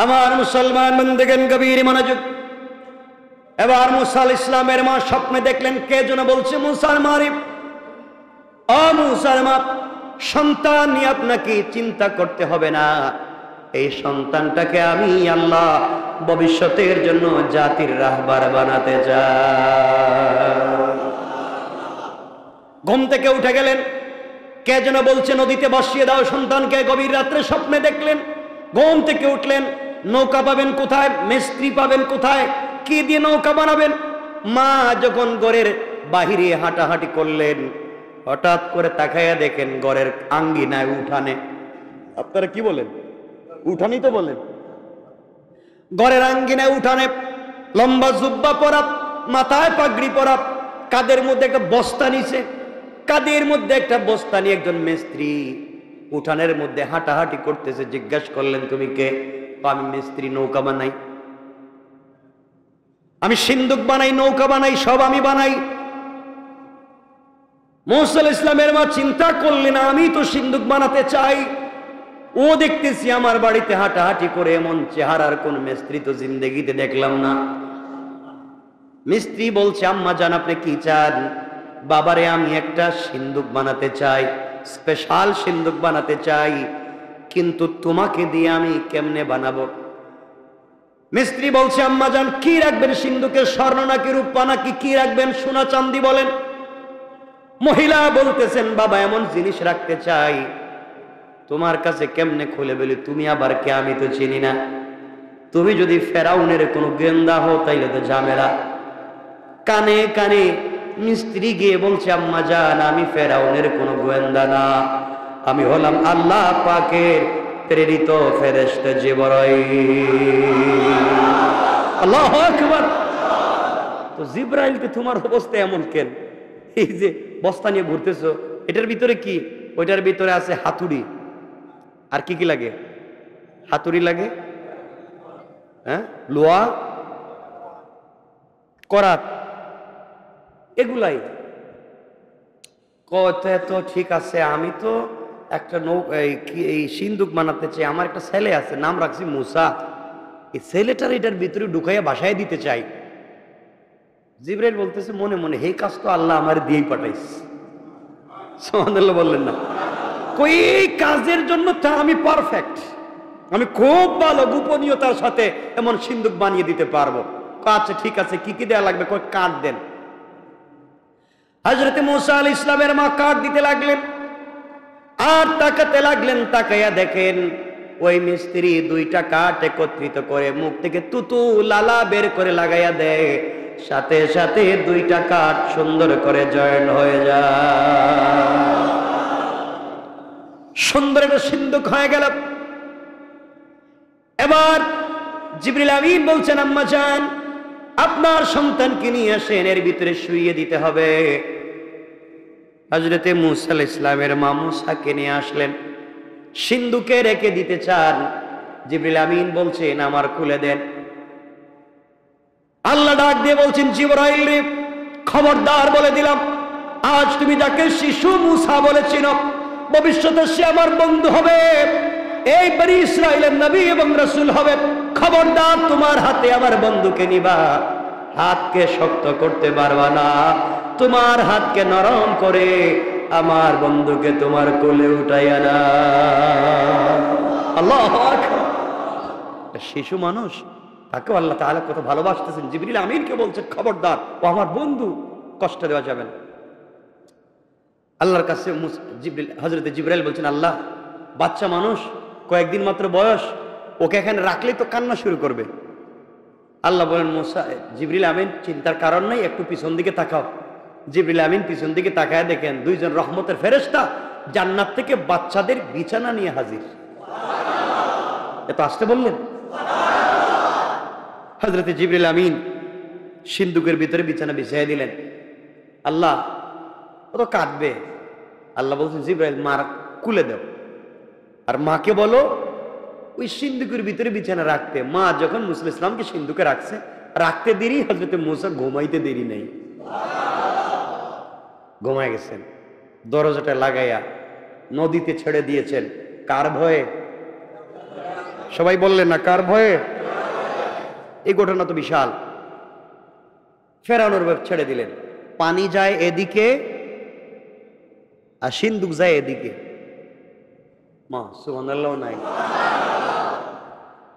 আমার মুসলমান বন্ধুগণ গভীর মনোযোগ। এবার মুসা ইসলামের মা স্বপ্নে দেখলেন কে যেন বলছে মুসার মারিফ, ও মুসার মা, সন্তান নিয়ে আপনাকে চিন্তা করতে হবে না, এই সন্তানটাকে আমি আল্লাহ ভবিষ্যতের জন্য জাতির রাহবার বানাতে চাই। ঘুম থেকে উঠে গেলেন, কে যেন বলছে নদীতে বসিয়ে দাও সন্তানকে। গভীর রাত্রে স্বপ্নে দেখলেন, ঘুম থেকে উঠলেন, নৌকা পাবেন কোথায়, মিস্ত্রি পাবেন কোথায়, কি দিয়ে নৌকা বানাবেন। মা যখন ঘরের বাহিরে হাঁটাহাঁটি করলেন, হঠাৎ করে তাকাইয়া দেখেন ঘরের আঙ্গিনায় উঠানে, আপনারা কি বলেন, উঠানি তো বলেন, ঘরের আঙ্গিনায় উঠানে লম্বা জুব্বা পরা, মাথায় পাগড়ি পরা, কাদের মধ্যে একটা বস্তা নিছে, কাদের মধ্যে একটা বস্তা নিয়ে একজন মিস্ত্রি উঠানের মধ্যে হাঁটাহাঁটি করতেছে। জিজ্ঞাসা করলেন তুমি কে? আমি মিস্ত্রি, নৌকা বানাই, আমি সিন্দুক বানাই, নৌকা বানাই, সব আমি বানাই। মুসা ইসলামের মা চিন্তা করলেন আমি তো সিন্দুক বানাতে চাই, ও দেখতেছি আমার বাড়িতে হাঁটাহাঁটি করে, এমন চেহারার কোন মিস্ত্রি তো জিন্দেগিতে দেখলাম না। মিস্ত্রি বলছে আম্মা জান আপনি কি চান? বাবারে আমি একটা সিন্দুক বানাতে চাই, স্পেশাল সিন্দুক বানাতে চাই, কিন্তু তোমাকে দিয়ে আমি কেমনে বানাবো? মিস্ত্রি বলছে আম্মা জান কি রাখবেন সিন্দুকে, স্বর্ণ নাকি রূপা নাকি কি রাখবেন, সোনা চাঁদি বলেন। মহিলা বলতেছেন বাবা এমন জিনিস রাখতে চাই, তোমার কাছে কেমনে খুলে বলি, তুমি আবার কে, আমি তো চিনি না, তুমি যদি ফেরাউনের কোনো গোয়েন্দা হও তাইলে তো ঝামেলা। কানে কানে মিস্ত্রি গিয়ে বলছে আম্মা জান আমি ফেরাউনের কোনো গোয়েন্দা না, আমি হলাম আল্লাহ পাকের প্রেরিত ফেরেশতা জিবরাইল। আল্লাহু আকবার। তো জিবরাইলকে তোমার অবস্থা এমন কেন? এই যে বস্তা নিয়ে ঘুরতেছো, এটার ভিতরে কি? ওইটার ভিতরে আছে হাতুড়ি, আর কি কি লাগে? হাতুড়ি লাগে, হ্যাঁ, লোহা, করাত, এগুলাই। কত তো ঠিক আছে, আমি তো একটা এই সিন্দুক বানাতে চাই, আমার একটা ছেলে আছে নাম রাখছি মুসা, এই ছেলেটার এটার ভিতরে ঢুকাইয়া বাসায় দিতে চাই। জিবরাইল বলতেছে মনে মনে এই কাজ তো আল্লাহ আমার দিয়েই পাঠাইছে। সুবহানাল্লাহ বললেন না? কই এই কাজের জন্য তা আমি পারফেক্ট, আমি খুব ভালো গোপনীয়তার সাথে এমন সিন্দুক বানিয়ে দিতে পারবো। আচ্ছা ঠিক আছে, কি কি দেয়া লাগবে? কই কাঠ দেন। হযরত মুসা আলাইহিস সালামের মা কাঠ দিতে লাগলেন আর তাকাতে লাগলেন। তাকাইয়া দেখেন ওই মিস্ত্রি দুইটা কাঠ একত্রিত করে মুখ থেকে তুতু লালা বের করে লাগাইয়া দেয়, সাথে সাথে দুইটা কাঠ সুন্দর করে জয়েন হয়ে যায়, সুন্দর একটা সিন্দুক হয়ে গেল। এবার জিবরিল আমিন বলছেন আম্মা জান আপনার সন্তানকে নিয়ে আসেন, এর ভিতরে শুইয়ে দিতে হবে। হযরতে মুসা আলাইহিস সালামের মা মুসাকে নিয়ে আসলেন, সিন্দুকে রেখে দিতে চান। জিবরিল আমিন বলছেন আমার খুলে দেন। আল্লাহ ডাক দিয়ে বলছেন জিবরাইল রে, খবরদার বলে দিলাম, আজ তুমি যাকে শিশু মুসা বলেছিল ভবিষ্যতে সে আমার বন্ধু হবে, এই বনি ইসরাইলের নবী এবং রাসূল হবে। খবরদার তোমার হাতে আমার বন্ধুকে নিবা, হাতকে শক্ত করতে পারবা না, তোমার হাতকে নরম করে আমার বন্ধুকে তোমার কোলে উঠাইয়া না। আল্লাহু আকবার। শিশু মানুষ, তাকে আল্লাহ তাআলা কত ভালোবাসতেছেন। জিবরিল আমিনকে বলছে খবরদার, ও আমার বন্ধু, কষ্ট দেওয়া যাবে না। আল্লাহর কাছে হযরত জিবরাইল বলছেন আল্লাহ বাচ্চা মানুষ, কয়েকদিন মাত্র বয়স, ওকে এখানে রাখলেই তো কান্না শুরু করবে। আল্লাহ বলেন মুসা, জিবরিল আমিন চিন্তার কারণ নাই, একটু পিছন দিকে তাকাও। জিবরিল আমিন পিছন দিকে তাকায় দেখেন দুইজন রহমতের ফেরেশতা জান্নাত থেকে বাচ্চাদের বিছানা নিয়ে হাজির। এত আসতে বললেন? হযরত জিবরিল আমিন সিন্দুকের ভিতরে বিছানা বিছিয়ে দিলেন। আল্লাহ ও তো কাঁদবে। আল্লাহ বলছেন জিবরাইল মার কুলে দাও, আর মাকে বলো ওই সিন্দুকের ভিতরে বিছানা রাখতে। মা যখন মুসা ইসলামকে সিন্দুকে রাখতে দেরি, হযরত মুসা ঘুমাইতে দেরি নেই, ঘুমায় গেছেন। দরজাটা লাগাইয়া নদীতে ছেড়ে দিয়েছেন। কার ভয়ে? সবাই বললেন না কার ভয়ে? এই ঘটনা তো বিশাল। ফেরাউনের ভয় ছেড়ে দিলেন, পানি যায় এদিকে আর সিন্দুক যায় এদিকে। মা সুবহানাল্লাহ নাই।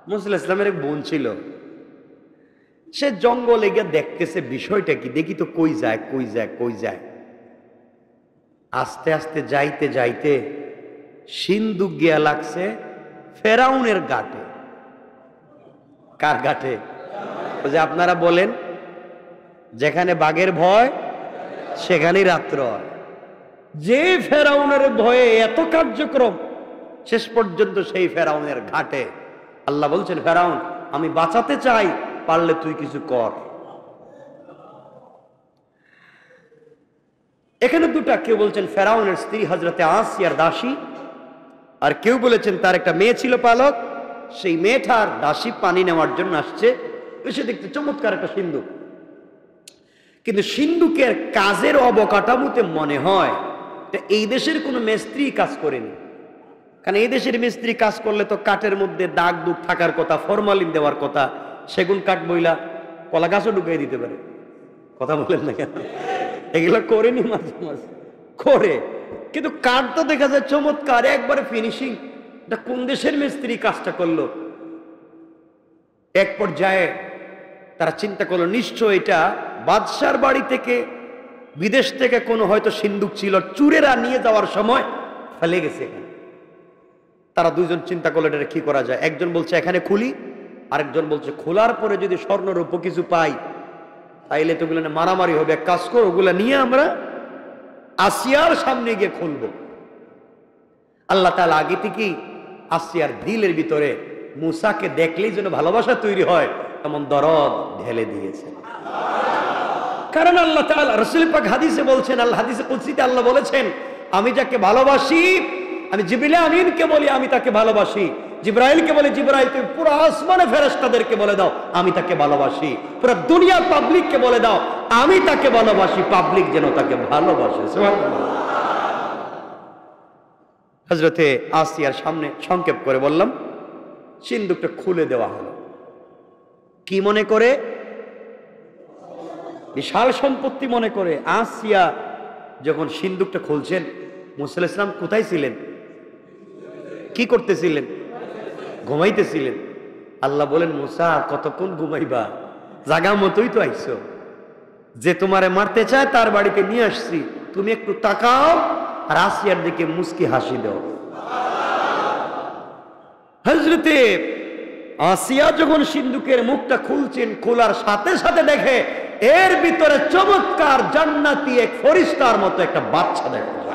মুসা ইসলামের এক বোন ছিল, সে জঙ্গলে গিয়ে দেখতেছে বিষয়টা কি, দেখি তো কই যায় কই যায় কই যায়। আস্তে আস্তে যাইতে যাইতে সিন্দুক গিয়া লাগছে ফেরাউনের ঘাটে। কার ঘাটে? যে আপনারা বলেন যেখানে বাঘের ভয় সেখানেই রাত্র হয়। যে ফেরাউনের ভয়ে এত কার্যক্রম, শেষ পর্যন্ত সেই ফেরাউনের ঘাটে। আল্লাহ বলছেন, ফেরাউন আমি বাঁচাতে চাই, পারলে তুই কিছু কর। এখানে দুটা, কেউ বলছেন ফেরাউনের স্ত্রী হযরতে আসিয়ার দাসী, আর কেউ বলেছেন তার একটা মেয়ে ছিল পালক, সেই মেয়েটার দাসী পানি নেওয়ার জন্য আসছে। এসে দেখতে চমৎকার একটা সিন্ধুক, কিন্তু সিন্ধুকের কাজের অবকাঠামোতে মনে হয় এই দেশের কোনো মিস্ত্রি কাজ করেনি। কারণ এই দেশের মিস্ত্রি কাজ করলে তো কাঠের মধ্যে দাগ দুগ থাকার কথা, ফরমালিন দেওয়ার কথা, সেগুন কাঠ বইলা কলা গাছও ঢুকিয়ে দিতে পারে। কথা বলেন না কেন? এগুলো করেনি, মাঝে মাঝে করে, কিন্তু কাঠ তো দেখা যায় চমৎকার, একবারে ফিনিশিং। এটা কোন দেশের মিস্ত্রি কাজটা করলো? এক পর্যায়ে তারা চিন্তা করলো, নিশ্চয় এটা বাদশার বাড়ি থেকে, বিদেশ থেকে কোনো হয়তো সিন্ধুক ছিল, চুরেরা নিয়ে যাওয়ার সময় ফেলে গেছে এখানে। তারা দুইজন চিন্তা করলো এটা কি করা যায়। একজন বলছে এখানে খুলি, আরেকজন বলছে খোলার পরে যদি স্বর্ণরূপ কিছু পাই তাইলে তো ওগুলো মারামারি হবে, এক কাজ করো ওগুলা নিয়ে আমরা আসিয়ার সামনে গিয়ে খুলবো। আল্লাহ তাআলা আগে থেকেই আসিয়ার দিলের ভিতরে মুসাকে দেখলেই যেন ভালোবাসা তৈরি হয় এমন দরদ ঢেলে দিয়েছে। কারণ আল্লাহ তাআলা রাসূল পাক হাদিসে বলছেন, আল্লাহ হাদিসে কুদসিতে আল্লাহ বলেছেন, আমি যাকে ভালোবাসি, আমি জিবরিল আমিনকে বলি আমি তাকে ভালোবাসি, জিবরাইলকে বলে জিবরাইল তুমি পুরো আসমানে ফেরেশতাদেরকে বলে দাও আমি তাকে ভালোবাসি, পুরো দুনিয়ার পাবলিককে বলে দাও আমি তাকে ভালোবাসি, পাবলিক যেন তাকে ভালোবাসে। সুবহানাল্লাহ। হযরতে আসিয়ার সামনে সংক্ষেপ করে বললাম, সিন্দুকটা খুলে দেওয়া হলো। কি মনে করে? বিশাল সম্পত্তি মনে করে। আসিয়া যখন সিন্দুকটা খুলছেন, মুসা আলাইহিস সালাম কোথায় ছিলেন? কি করতেছিলেন? ঘুমাইতেছিলেন। আল্লাহ বলেন, মুসা কতক্ষণ ঘুমাইবা? জাগা মতোই তো আইছো, যে তোমারে মারতে চায় তার বাড়িতে নিয়ে আসছি, তুমি একটু তাকাও আর আসিয়ার দিকে মুস্কি হাসি দাও। হযরতে আসিয়া যখন সিন্ধুকের মুখটা খুলছেন, খোলার সাথে সাথে দেখে এর ভিতরে চমৎকার জান্নাতি এক ফেরেশতার মতো একটা বাচ্চা দেখা যায়।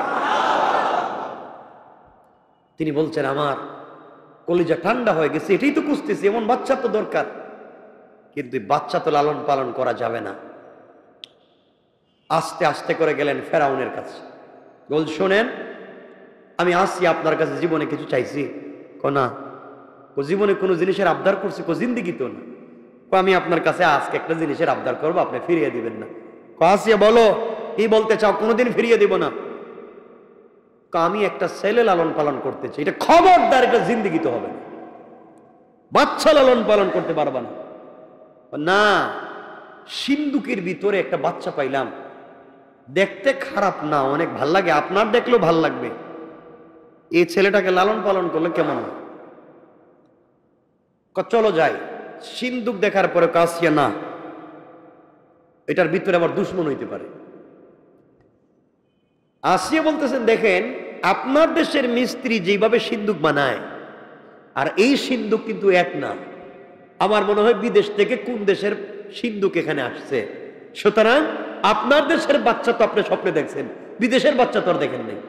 তিনি বলছেন, আমার কলিজা ঠান্ডা হয়ে গেছে, এটাই তো খুঁজতেছি, এমন বাচ্চা তো দরকার, কিন্তু বাচ্চা তো লালন পালন করা যাবে না। আস্তে আস্তে করে গেলেন ফেরাউনের কাছে, বল শোনেন আমি আসি আপনার কাছে, জীবনে কিছু চাইছি? না। ও জীবনে কোনো জিনিসের আবদার করছি? জিন্দিগি তো না। আমি আপনার কাছে আজকে একটা জিনিসের আবদার করবো, আপনি ফিরিয়ে দিবেন না। আসিয়া বলো কি বলতে চাও? কোনোদিন ফিরিয়ে দিব না। আমি একটা ছেলে লালন পালন করতে চাই, এটা খবরদার, এটা জিন্দিগি তো হবে না, বাচ্চা লালন পালন করতে পারবা না। না, সিন্ধুকের ভিতরে একটা বাচ্চা পাইলাম, দেখতে খারাপ না, অনেক ভাল লাগে, আপনার দেখলেও ভাল লাগবে, এই ছেলেটাকে লালন পালন করলে কেমন হয়? চলো যাই। সিন্ধুক দেখার পরে আসিয়া, না, এটার ভিতরে আবার দুশ্মন হইতে পারে। আসিয়া বলতেছেন, দেখেন আপনার দেশের মিস্ত্রি যেভাবে সিন্ধুক বানায় আর এই সিন্ধুক কিন্তু এক না, আমার মনে হয় বিদেশ থেকে কোন দেশের সিন্ধুক এখানে আসছে। সুতরাং আপনার দেশের বাচ্চা তো আপনি স্বপ্নে দেখছেন, বিদেশের বাচ্চা তো আর দেখেন নাই।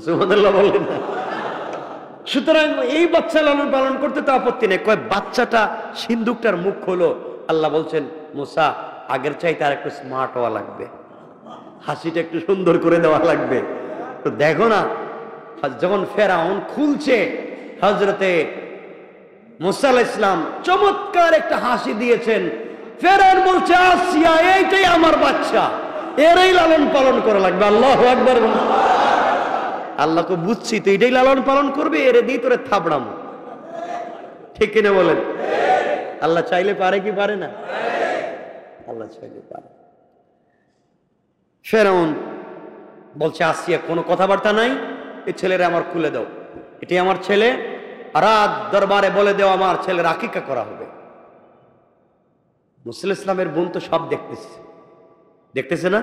সুবহানাল্লাহ বললেন না? সুতরাং এই বাচ্চা লালন পালন করতে তো আপত্তি নেই। কয় বাচ্চাটা সিন্ধুকটার মুখ হলো। আল্লাহ বলছেন, মুসা আগের চাইতে আর একটু স্মার্ট হওয়া লাগবে, হাসিটা একটু সুন্দর করে দেওয়া লাগবে। তো দেখো না, যখন ফেরাউন খুলছে, হযরতে মুসা আলাইহিস সালাম চমৎকার একটা হাসি দিয়েছেন। ফেরাউন বলছে, আসিয়া এইটাই আমার বাচ্চা, এরই লালন পালন করা লাগবে। আল্লাহু আকবার। আল্লাহ তো বুঝছি তো এটাই লালন পালন করবে, এর দিয়ে তোরে থাবড়াম। ঠিক কিনা বলেন? আল্লাহ চাইলে পারে কি পারে না? আল্লাহ চাইলে পারে। ফেরাউন বলছে, আসিয়া কোনো কথাবার্তা নাই, এই ছেলেরা আমার খুলে দাও, এটি আমার ছেলে, রাত দরবারে বলে দেও আমার ছেলের আকিকা করা হবে। মুসা ইসলামের বোন তো সব দেখতেছে না,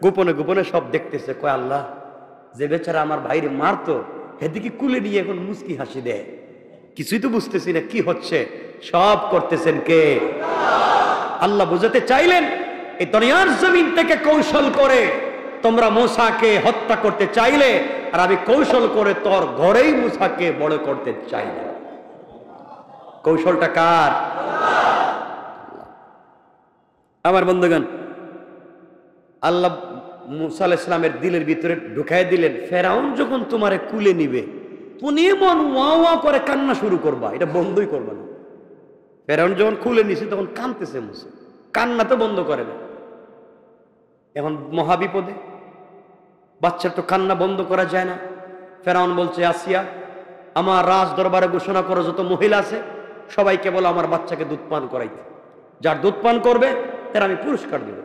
গোপনে গোপনে সব দেখতেছে। কয় আল্লাহ, যে বেচারা আমার ভাইরে মারতো এদিকে কুলে নিয়ে এখন মুস্কি হাসি দেয়, কিছুই তো বুঝতেছি না কি হচ্ছে। সব করতেছেন কে? আল্লাহ বুঝাতে চাইলেন, এই দুনিয়ার জমিন থেকে কৌশল করে তোমরা মূসাকে হত্যা করতে চাইলে, আর আমি কৌশল করে তোর ঘরেই মূসাকে বড় করতে চাই না। কৌশলটা কার? আমার বন্ধুগণ, আল্লাহ মূসা আলাইহিস সালামের দিলের ভিতরে ঢুকাই দিলেন, ফেরাউন যখন তোমারে কুলে নিবে তুমি এমন ওয়া ওয়া করে কান্না শুরু করবা, এটা বন্ধই করবা না। ফেরাউন যখন কুলে নিছে তখন কাঁদতেছে মূসা, কান্না তো বন্ধ করে না। এখন মহাবিপদে, বাচ্চার তো কান্না বন্ধ করা যায় না। ফেরাউন বলছে, আসিয়া আমার রাজ দরবারে ঘোষণা করো যত মহিলা আছে সবাইকে বলো আমার বাচ্চাকে দুধ পান করাইতে, যার দুধ পান করবে তার আমি পুরস্কার দেব।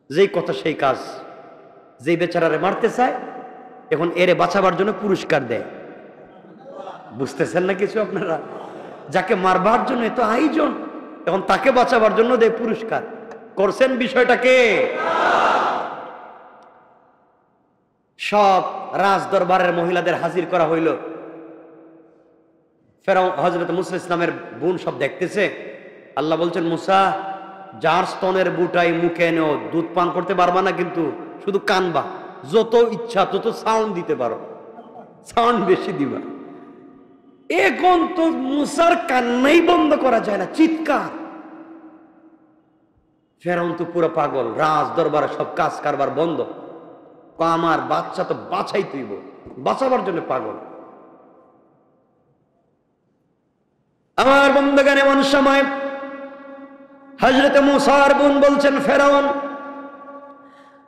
যেই কথা সেই কাজ, যেই বেচারারে মারতে চায় এখন এরে বাঁচাবার জন্য পুরস্কার দেয়। বুঝতেছেন না কিছু আপনারা? যাকে মারবার জন্য এত আয়োজন, এখন তাকে বাঁচাবার জন্য দেয় পুরস্কার। করছেন বিষয়টাকে? সব রাজ দরবারের মহিলাদের হাজির করা হইল। ফেরাউন হযরত মূসা ইসলামের বোন সব দেখতেছে। আল্লাহ বলছেন, মূসা যার স্তনের বুটাই মুখে এনেও দুধ পান করতে পারবা না, কিন্তু শুধু কানবা, যত ইচ্ছা তত সাউন্ড দিতে পারো, সাউন্ড বেশি দিবা। এখন তো মূসার কান্নাই বন্ধ করা যায় না, চিৎকার। ফেরাউন তো পুরো পাগল, রাজ দরবারে সব কাজ কারবার বন্ধ। আমার বাচ্চা তো বাঁচাই তুইব, বাঁচাবার জন্য পাগল। আমার বন্ধুগণ, এমন সময় হযরত মূসার বোন বলছেন, ফেরাউন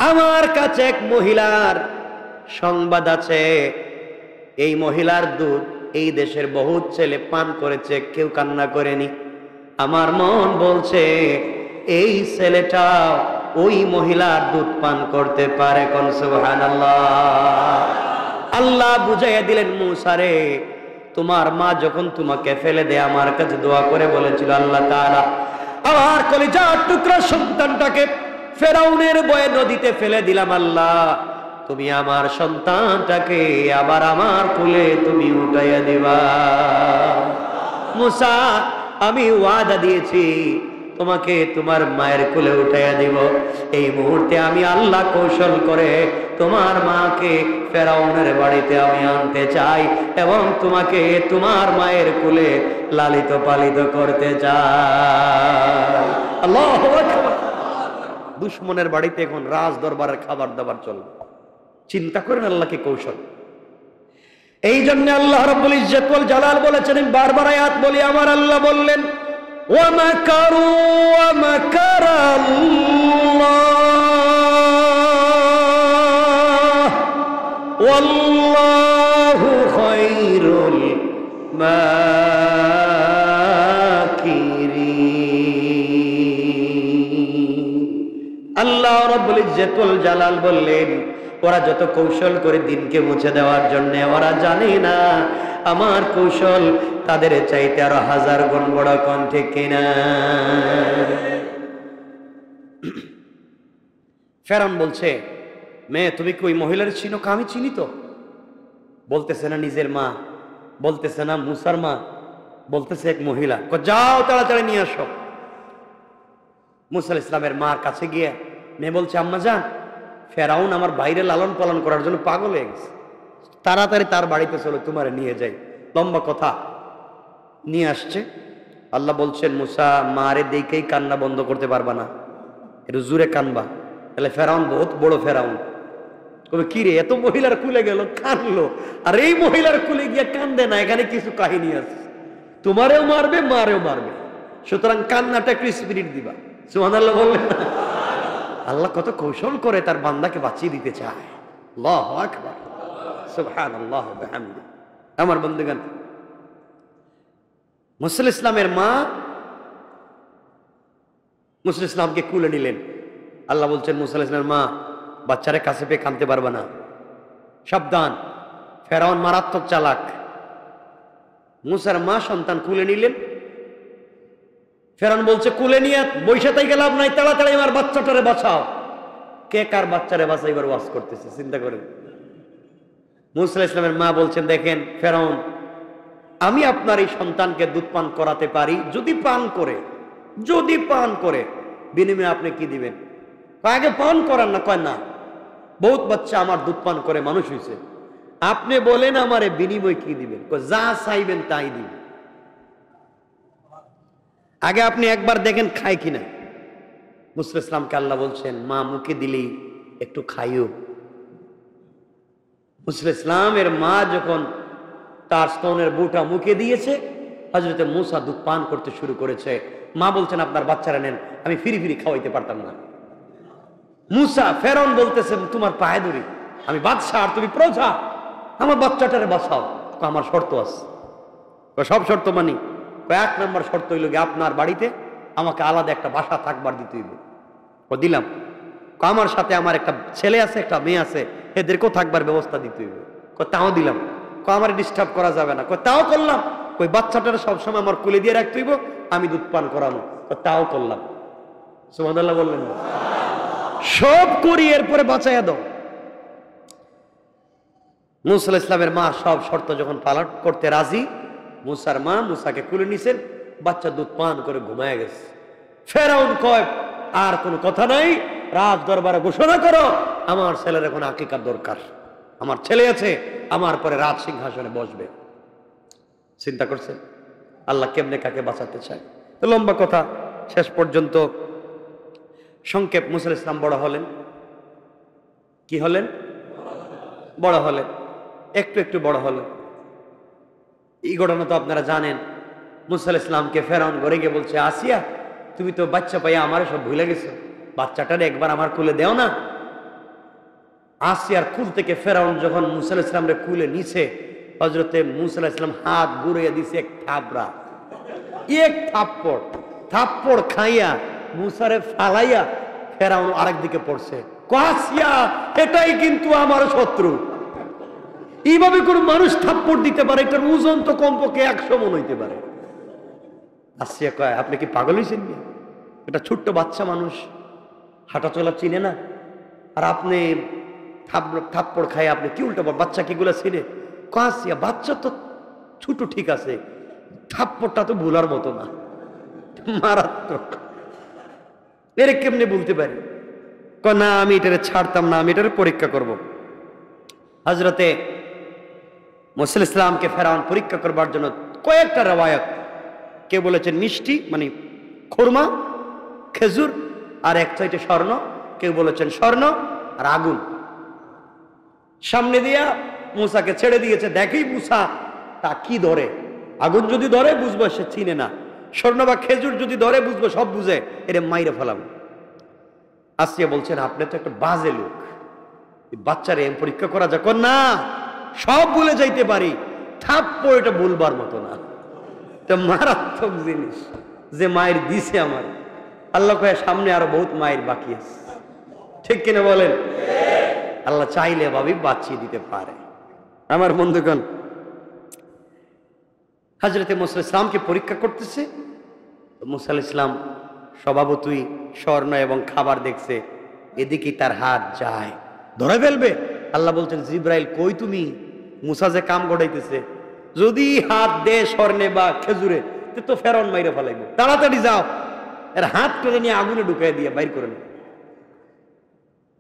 আমার কাছে এক মহিলার সংবাদ আছে, এই মহিলার দুধ এই দেশের বহুত ছেলে পান করেছে, কেউ কান্না করেনি। আমার মন বলছে এই ছেলেটা ওই মহিলার দুধ পান করতে পারে। কোন সুবহানাল্লাহ। আল্লাহ বুঝাইয়া দিলেন, মূসা রে, তোমার মা যখন তোমাকে ফেলে দেয় আমার কাছে দোয়া করে বলেছিল, আল্লাহ তাআলা আমার কলিজার টুকরা সন্তানটাকে ফেরাউনের ভয়ে নদীতে ফেলে দিলাম, আল্লাহ তুমি আমার সন্তানটাকে আবার আমার কোলে তুমি উঠাইয়া দিবা। মূসা, আমি ওয়াদা দিয়েছি তোমাকে তোমার মায়ের কোলে উঠাইয়া দিব। এই মুহূর্তে আমি আল্লাহ কৌশল করে তোমার মাকে ফেরাউনের বাড়িতে আমি আনতে চাই এবং তোমাকে তোমার মায়ের কোলে লালিত পালিত করতে চাই। আল্লাহু আকবার। দুশমনের বাড়িতে এখন রাজ দরবারের খাবার দাবার চলবে। চিন্তা করেন আল্লাহকে কৌশল। এই জন্য আল্লাহ রাব্বুল ইজ্জত ওয়াল জালাল বলেছেন, বারবার আয়াত বলি, আমার আল্লাহ বললেন, ওয়া মাকারু ওয়া মাকারাল্লাহ ওয়াল্লাহু খায়রুল মাকিরিন। আল্লাহ রাব্বুল ইজ্জত ওয়াল জালাল বললেন, ওরা যত কৌশল করে দিনকে মুছে দেওয়ার জন্য, ওরা জানে না আমার কৌশল তাদের চাইতে আরো 1000 গুণ বড়। কোন ঠিক কিনা? ফেরাউন বলছে, মেয়ে তুমি কি ওই মহিলার চিনো? আমি চিনি তো। বলতেছে না নিজের মা, বলতেছে না মূসার মা, বলতেছে এক মহিলা। যাও তাড়াতাড়ি নিয়ে আসো। মূসা আলাইহিস সালামের মার কাছে গিয়ে মেয়ে বলছে, আম্মা জান, ফেরাউন আমার বাইরে লালন পালন করার জন্য পাগল হয়ে গেছে, তাড়াতাড়ি তার বাড়িতে চলো, তোমারে নিয়ে যাই। লম্বা কথা, নিয়ে আসছে। আল্লাহ বলছেন, মূসা মারে দেখেই কান্না বন্ধ করতে পারবা না, একটু জোরে কানবা। তাহলে ফেরাউন বহুত বড় ফেরাউন, কবে কি রে এত মহিলার কুলে গেল কানলো, আর এই মহিলার কুলে গিয়ে কান্দে না, এখানে কিছু কাহিনী আছে, তোমারেও মারবে মারেও মারবে, সুতরাং কান্নাটা একটু স্পিরিট দিবা। সুবহানাল্লাহ বললেন না? আল্লাহ কত কৌশল করে তার বান্দাকে বাঁচিয়ে দিতে চায়। আল্লাহু আকবার, সুবহানাল্লাহ ওয়া বিহামদিহি। আমার বন্ধুগণ, মুসা ইসলামের মা মুসা ইসলামকে কুলে নিলেন। আল্লাহ বলছেন মুসা ইসলামের মা, বাচ্চারে কাছে পেয়ে কাঁদতে পারবে না, সাবধান, ফেরাউন মারাত্মক চালাক। মুসার মা সন্তান কুলে নিলেন। ফেরাউন বলছে কুলে নিয়ে বৈশা তাই লাভ নাই, তাড়াতাড়ি আমার বাচ্চাটারে বাঁচাও। কে কার বাচ্চারে বাঁচাইবার ওয়াজ করতেছে চিন্তা করেন। মুসা ইসলামের মা বলছেন, দেখেন ফেরাউন, আমি আপনার এই সন্তানকে দুধ পান করাতে পারি, যদি পান করে বিনিময়ে আপনি কি দিবেন? আগে পান করান না। কয় না, বহুত বাচ্চা আমার দুধ পান করে মানুষ হয়েছে, আপনি বলেন আমারে বিনিময় কি দিবেন? যা চাইবেন তাই দিবেন, আগে আপনি একবার দেখেন খায় কিনা। মুসা ইসলামকে আল্লাহ বলছেন, মা মুখে দিলেই একটু খাইও। মুসা ইসলামের মা যখন তার স্তনের বুটা মুখে দিয়েছে, হযরতে মুসা দুধ পান করতে শুরু করেছে। মা বলছেন, আপনার বাচ্চারা নেন, আমি ফিরি ফিরি খাওয়াইতে পারতাম না। মুসা, ফেরাউন বলতেছে, তোমার পায়ে ধরি, আমি বাদশা আর তুমি প্রজা, আমার বাচ্চাটারে বাঁচাও। আমার শর্ত আছে। সব শর্ত মানি। এক নম্বর শর্ত হইল গিয়ে আপনার বাড়িতে আমাকে আলাদা একটা বাসা থাকবার দিতে হইব। দিলাম। আমার সাথে আমার একটা ছেলে আছে, একটা মেয়ে আছে, এদেরকেও থাকবার ব্যবস্থা দিতে হইব। তাও দিলাম। আমার ডিস্টার্ব করা যাবে না। তাও করলাম। ওই বাচ্চাটারে সবসময় আমার কুলে দিয়ে রাখতে হইব, আমি দুধ পান করানো। তাও করলাম। সুবহানাল্লাহ বললেন না? সব করি, এরপরে বাঁচাইয়া দাও। মুসা ইসলামের মা সব শর্ত যখন পালন করতে রাজি, মুসার মা মুসাকে কুলে নিছেন, বাচ্চা দুধ পান করে ঘুমায় গেছে। ফেরাউন কয়, আর কোনো কথা নাই, রাজ দরবারে ঘোষণা করো আমার ছেলের এখন আকিকার দরকার, আমার ছেলে আছে, আমার পরে রাজ সিংহাসনে বসবে। চিন্তা করছেন আল্লাহ কেমনে কাকে বাঁচাতে চায়। তো লম্বা কথা, শেষ পর্যন্ত সংক্ষেপ, মুসা ইসলাম বড় হলেন। কি হলেন? বড় হলেন, একটু একটু বড় হলেন। এই ঘটনা তো আপনারা জানেন। মুসা ইসলামকে ফেরাউন ঘরে গিয়ে বলছে, আসিয়া তুমি তো বাচ্চা পাইয়া আমার সব ভুলে গেছো, বাচ্চাটারে একবার আমার কুলে দেও না। আসিয়ার কুল থেকে ফেরাউন যখন মুসা ইসলামরে কুলে নিছে, হযরতে মুসা ইসলাম হাত ঘুরিয়ে দিছে এক থাপড়া, এক থাপ্পড় খাইয়া মুসারে ফালাইয়া ফেরাউন আরেক দিকে পড়ছে। আসিয়া, এটাই কিন্তু আমার শত্রু। এইভাবে কোন মানুষ থাপ্পড় দিতে পারে? এটার ওজন তো কমপক্ষে 100 মণ হইতে পারে। আসিয়া কয়, আপনি কি পাগল হয়েছেন? এটা ছোট্ট বাচ্চা মানুষ, হাঁটা চলা চিনে না, আর আপনি থাপ্পড় খায় আপনি কি উল্টো? বাচ্চা কি গুলা চিনে? আসিয়া, বাচ্চা তো ছোট ঠিক আছে, থাপ্পড়টা তো ভুলার মতো না, মারাত্মক। এর কেমনে বলতে পারি? না, আমি এটারে ছাড়তাম না, আমি এটারে পরীক্ষা করব। হযরতে মুসা ইসলামকে ফেরাউন পরীক্ষা করবার জন্য কয়েকটা রওয়ায়াত, কেউ বলেছেন মিষ্টি মানে খুরমা, খেজুর, আর এক চাইতে স্বর্ণ, কেউ বলেছেন স্বর্ণ আর আগুন, সামনে দিয়া মুসাকে ছেড়ে দিয়েছে। দেখেই মুসা তা কি ধরে। আগুন যদি ধরে বুঝবো সে চিনে না, স্বর্ণ বা খেজুর যদি ধরে বুঝবো সব বুঝে, এর মাইরে ফেলাম। আসিয়া বলছেন, আপনি তো একটা বাজে লোক, বাচ্চারে পরীক্ষা করা যাক না, সব ভুলে যাইতে পারি, থাপ্পড় এটা বলবার মতো না। এটা মারাত্মক জিনিস যে মায়ের দিছে আমার। আল্লাহ কয়ে সামনে আরো বহুত মায়ের বাকি আছে, ঠিক কিনা বলেন? আল্লাহ চাইলে ভাবি বাঁচিয়ে দিতে পারে। আমার বন্ধুগণ, হযরতে মুসা ইসলামকে পরীক্ষা করতেছে। মুসা ইসলাম স্বভাবতই স্বর্ণ এবং খাবার দেখছে, এদিকে তার হাত যায়, ধরে ফেলবে। আল্লাহ বলছেন, জিব্রাইল কই তুমি? মুসা যে কাম গড়াইতেছে, যদি হাত দে স্বর্ণে বা খেজুরে তো ফেরাউন মাইরে ফেলাইব, তাড়াতাড়ি যাও, এর হাত টেনে নিয়ে আগুনে ঢুকাই দিয়ে বাইর করে নে।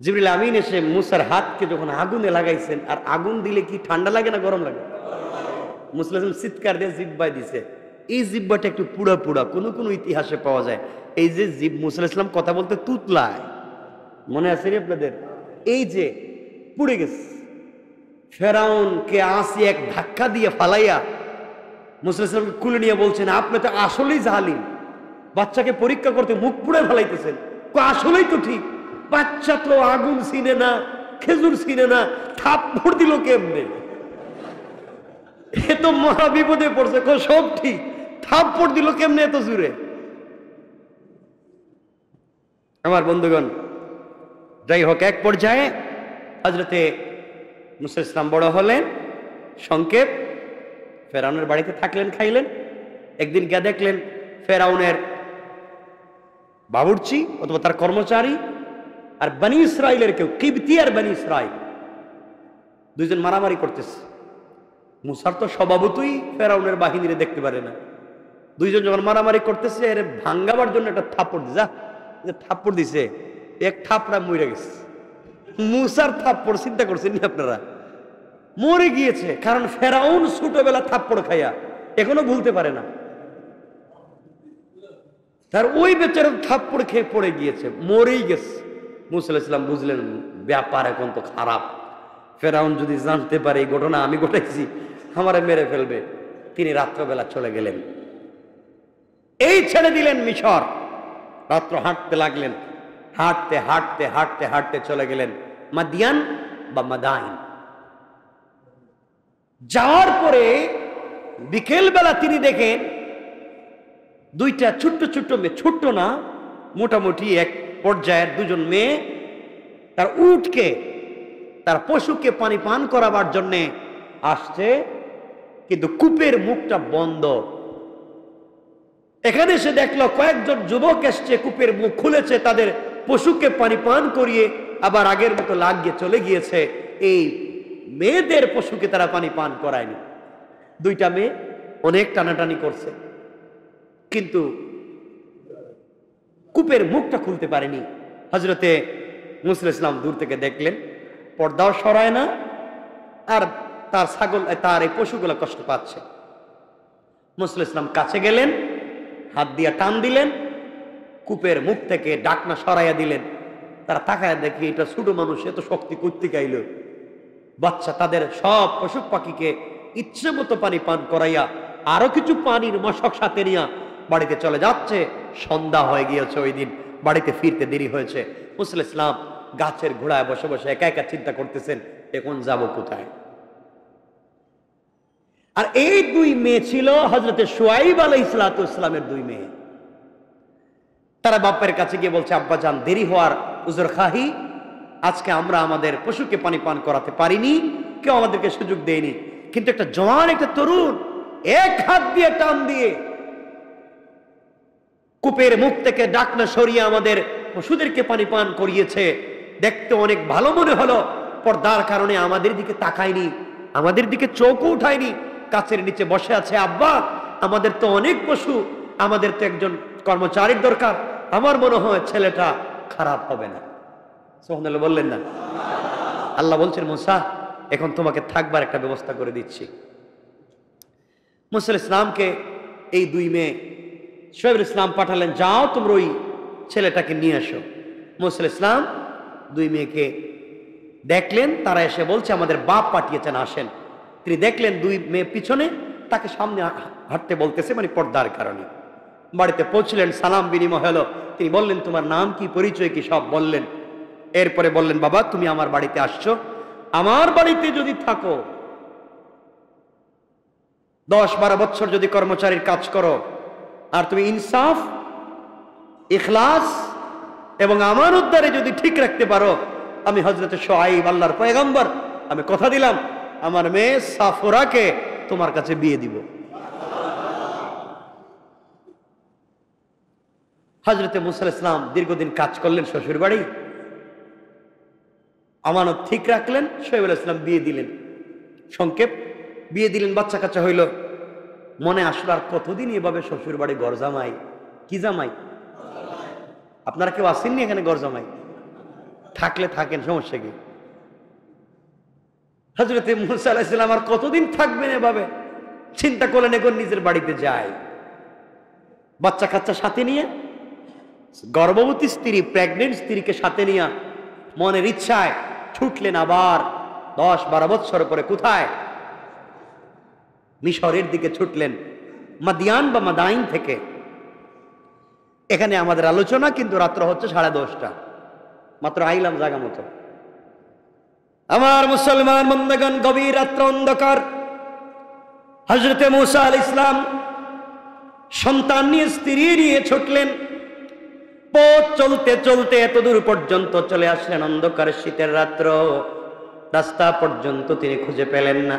জিবরিল আমিন এসে মুসার হাতকে যখন আগুনে লাগাইছেন, আর আগুন দিলে কি ঠান্ডা লাগে না গরম লাগে? মুসা ইসলাম চিৎকার দিয়ে জিব্বায় দিছে। এই জিব্বাটা একটু পুড়া পুড়া, কোনো কোনো ইতিহাসে পাওয়া যায়। এই যে মুসা ইসলাম কথা বলতে তুতলায়, মনে আছে রে আপনাদের? এই যে পুড়ে গেছে। ফেরাউনকে আসি এক ধাক্কা দিয়ে ফালাইয়া মুসা ইসলামকে কুলে নিয়ে বলছেন, আপনি তো আসলেই জালিম, বাচ্চাকে পরীক্ষা করতে মুখ পুড়ে ফেলাইতেছেন। আসলেই তো ঠিক, বাচ্চা তো আগুন চিনে না, খেজুর চিনে না, থাপ্পড় দিল কেমনে? এ তো মহা বিপদে পড়ছে। সব ঠিক, থাপ্পড় দিল কেমনে এত জোরে? আমার বন্ধুগণ, যাই হোক, এক পর্যায়ে হযরতে মুসা ইসলাম বড় হলেন। সংক্ষেপ, ফেরাউনের বাড়িতে থাকলেন, খাইলেন। একদিন গিয়ে দেখলেন ফেরাউনের বাবুর্চি অথবা তার কর্মচারী আর বনি ইসরাইলের কেউ, কিবতি আর বনি ইসরাইল, দুইজন মারামারি করতেছে। মুসার তো স্বভাবতই ফেরাউনের বাহিনীরে দেখতে পারে না। দুইজন যখন মারামারি করতেছে, এর ভাঙ্গাবার জন্য একটা থাপ্পড় দিছে। থাপ্পড় দিছে, এক থাপড়া মরে গেছে। মুসার থাপ্পড় চিন্তা করছেন আপনারা? মরে গিয়েছে, কারণ ফেরাউন ছোটবেলা থাপ্পড় খাইয়া এখনো ভুলতে পারে না। তার ওই বেচারা থাপ্পড় খেয়ে পড়ে গিয়েছে, মরেই গেছে। মুসা আলাইহিস সালাম বুঝলেন ব্যাপার এখন তো খারাপ, ফেরাউন যদি জানতে পারে এই ঘটনা আমি ঘটাইছি, আমারে মেরে ফেলবে। তিনি রাত্রবেলা চলে গেলেন, এই ছেড়ে দিলেন মিশর। রাত্র হাঁটতে লাগলেন, হাঁটতে হাঁটতে হাঁটতে হাঁটতে চলে গেলেন মাদিয়ান বা মাদাইন। যাওয়ার পরে বিকেল বেলা তিনি দেখেন দুইটা ছোট্ট ছোট্ট মেয়ে, ছোট্ট না মোটামুটি এক পর্যায়ের দুজন মেয়ে তার উটকে, তার পশুকে পানি পান করাবার জন্যে আসছে, কিন্তু কূপের মুখটা বন্ধ। এখানে সে দেখলো কয়েকজন যুবক এসছে, কূপের মুখ খুলেছে, তাদের পশুকে পানি পান করিয়ে আবার আগের মতো লাগিয়ে চলে গিয়েছে। এই মেয়েদের পশুকে তারা পানি পান করায়নি। দুইটা মেয়ে অনেক টানাটানি করছে, কিন্তু কূপের মুখটা খুলতে পারেনি। হযরতে মুসা আলাইহিস সালাম দূর থেকে দেখলেন, পর্দাও সরায় না, আর তার ছাগল, তার এই পশুগুলো কষ্ট পাচ্ছে। মুসা আলাইহিস সালাম কাছে গেলেন, হাত দিয়া টান দিলেন, কূপের মুখ থেকে ডাকনা সরাইয়া দিলেন। তারা তাকায় দেখি এটা ছোট মানুষ, এত শক্তি করতে গাইল। বাচ্চা তাদের সব পশু পাখিকে ইচ্ছে মতো পানি পান করাইয়া আরো কিছু পানির মশক সাথে নিয়া বাড়িতে চলে যাচ্ছে। সন্ধ্যা হয়ে গিয়েছে, ওই দিন বাড়িতে ফিরতে দেরি হয়েছে। মুসা আলাইহিস সালাম গাছের ঘোড়ায় বসে বসে একা একা চিন্তা করতেছেন, এখন যাব কোথায়। আর এই দুই মেয়ে ছিল হযরতে শুআইব আলাইহিস সালামের দুই মেয়ে। তারা বাপের কাছে গিয়ে বলছে, আব্বা জান, দেরি হওয়ার উজর খাহি, আজকে আমরা আমাদের পশুকে পানি পান করাতে পারিনি, কেউ আমাদেরকে সুযোগ দেয়নি। কিন্তু একটা জওয়ান, একটা তরুণ এক হাত দিয়ে টান দিয়ে কূপের মুখ থেকে ডাকনা সরিয়ে আমাদের পশুদেরকে পানি পান করিয়েছে। দেখতে অনেক ভালো মনে হলো, পর্দার কারণে আমাদের দিকে তাকায়নি, আমাদের দিকে চোখও উঠায়নি, গাছের নিচে বসে আছে। আব্বা, আমাদের তো অনেক পশু, আমাদের তো একজন কর্মচারীর দরকার, আমার মনে হয় ছেলেটা খারাপ হবে না। সুবহানাল্লাহ বললেন না? আল্লাহ বলছেন, মুসা, এখন তোমাকে থাকবার একটা ব্যবস্থা করে দিচ্ছি। মুসা আলাইহিস সালামকে এই দুই মেয়ে শুআইব আলাইহিস সালাম পাঠালেন, যাও তোমরা ওই ছেলেটাকে নিয়ে আসো। মুসা আলাইহিস সালাম দুই মেয়েকে দেখলেন, তারা এসে বলছে আমাদের বাপ পাঠিয়েছেন, আসেন। তিনি দেখলেন দুই মেয়ে পিছনে, তাকে সামনে হাঁটতে বলতেছে, মানে পর্দার কারণে। বাড়িতে পৌঁছলেন, সালাম বিনিময় হলো। তিনি বললেন, তোমার নাম কি, পরিচয় কি, সব বললেন। এরপরে বললেন, বাবা তুমি আমার বাড়িতে আসছো, আমার বাড়িতে যদি থাকো 10-12 বছর যদি কর্মচারীর কাজ করো, আর তুমি ইনসাফ, ইখলাস এবং আমানতদারি যদি ঠিক রাখতে পারো, আমি হযরতে শুআইব আল্লাহর পয়গম্বর, আমি কথা দিলাম আমার মেয়ে সাফরাকে তোমার কাছে বিয়ে দিব। হযরতে মুসা আলাইহিস সালাম দীর্ঘদিন কাজ করলেন শ্বশুর বাড়ি, আমানত ঠিক রাখলেন, শুআইব আলাইহিস সালাম বিয়ে দিলেন। সংক্ষেপ, বিয়ে দিলেন, বাচ্চা কাচ্চা হইল। মনে আসলো আর কতদিন এভাবে শ্বশুর বাড়ি ঘর জামাই, কি জামাই? আপনারা কেউ আসেননি এখানে ঘর জামাই? থাকলে থাকেন, সমস্যা কি? হযরতে মুসা আলাইহিস সালাম আর কতদিন থাকবেন এভাবে? চিন্তা করলেন এখন নিজের বাড়িতে যায়। বাচ্চা কাচ্চা সাথে নিয়ে, গর্ভবতী স্ত্রী, প্রেগনেন্ট স্ত্রীকে সাথে নিয়ে মনের ইচ্ছায় ছুটলেন আবার 10-12 বছর পরে। কোথায়? মিশরের দিকে ছুটলেন, মাদিয়ান বা মাদাইন থেকে। এখানে আমাদের আলোচনা, কিন্তু রাত্র হচ্ছে 10:30, মাত্র আইলাম জায়গা মতো। আমার মুসলমান বন্ধুগণ, গভীর রাত্র, অন্ধকার। হযরতে মুসা আলাইহিস সালাম সন্তান নিয়ে স্ত্রী নিয়ে ছুটলেন। পথ চলতে চলতে এত দূর পর্যন্ত চলে আসলেন, অন্ধকার শীতের রাত্র, রাস্তা পর্যন্ত তিনি খুঁজে পেলেন না।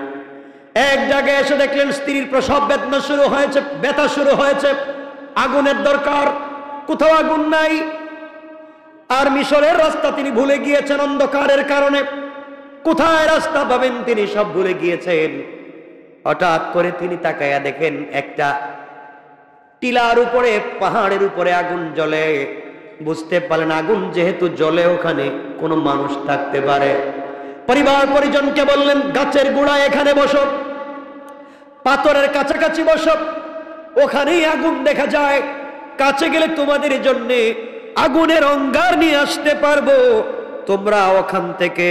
এক জায়গায় এসে দেখলেন স্ত্রীর প্রসব বেদনা শুরু হয়েছে, ব্যথা শুরু হয়েছে, আগুনের দরকার, কোথাও আগুন নাই। আর মিশরের রাস্তা তিনি ভুলে গিয়েছেন অন্ধকারের কারণে, কোথায় রাস্তা পাবেন তিনি সব ভুলে গিয়েছেন। হঠাৎ করে তিনি তাকায়া দেখেন একটা টিলার উপরে, পাহাড়ের উপরে আগুন জ্বলে। বুঝতে পারলেন আগুন যেহেতু জ্বলে ওখানে কোনো মানুষ থাকতে পারে। পরিবার পরিজনকে বললেন গাছের গোড়ায় এখানে বসো, পাথরের কাছাকাছি বসো, ওখানেই আগুন দেখা যায়, কাছে গেলে তোমাদের জন্য আগুনের অঙ্গার নিয়ে আসতে পারবো। তোমরা ওখান থেকে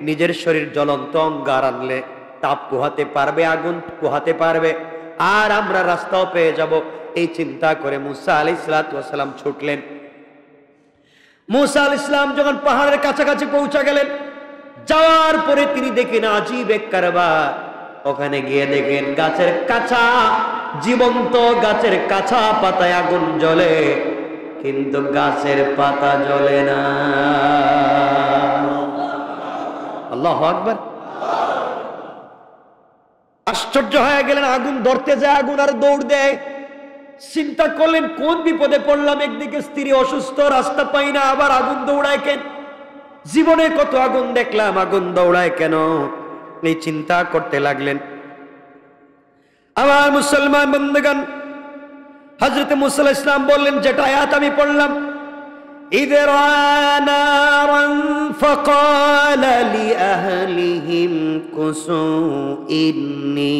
নিজের শরীর জ্বলন্ত অঙ্গার আনলে তাপ পোহাতে পারবে, আগুন পোহাতে পারবে, আর আমরা রাস্তাও পেয়ে যাব। এই চিন্তা করে মুসা আলাইহিস সালাম ছুটলেন। মুসা আলাইহিস সালাম যখন পাহাড়ের কাছাকাছি পৌঁছে গেলেন, যাওয়ার পরে তিনি দেখেন আজীব এক কারবার। ওখানে গিয়ে দেখেন গাছের কাঁচা, জীবন্ত গাছের কাঁচা পাতায় আগুন জ্বলে, কিন্তু গাছের পাতা জ্বলে না। আল্লাহু আকবার। আশ্চর্য হয়ে গেলেন, আগুন ধরতে যায়, আগুন আর দৌড় দেয়। চিন্তা করলেন কোন বিপদে পড়লাম, একদিকে স্ত্রী অসুস্থ, রাস্তা পাই না, আবার আগুন দৌড়ায় কেন? জীবনে কত আগুন দেখলাম, আগুন দৌড়ায় কেন? এই চিন্তা করতে লাগলেন। আমার মুসলমান বন্ধুগণ, হযরত মুসা আলাইহিস সালাম বললেন যেটা আয়াত আমি পড়লাম, ইযা নারান ফাকালা লিআহলিহিম কুসু ইন্নী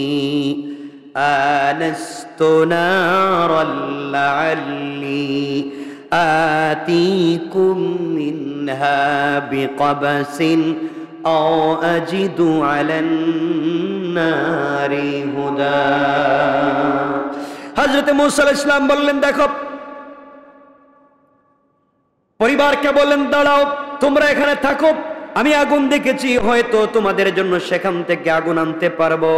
আনাস্তু নারান লাআল্লি আতিকুম মিনহা বিকবাসিন আও আজিদু আলান নারি হুদা। হযরত মুসা আলাইহিস সালাম বললেন দেখো, পরিবারকে বললেন দাঁড়াও, তোমরা এখানে থাকো, আমি আগুন দেখেছি, হয়তো তোমাদের জন্য সেখান থেকে আগুন আনতে পারবো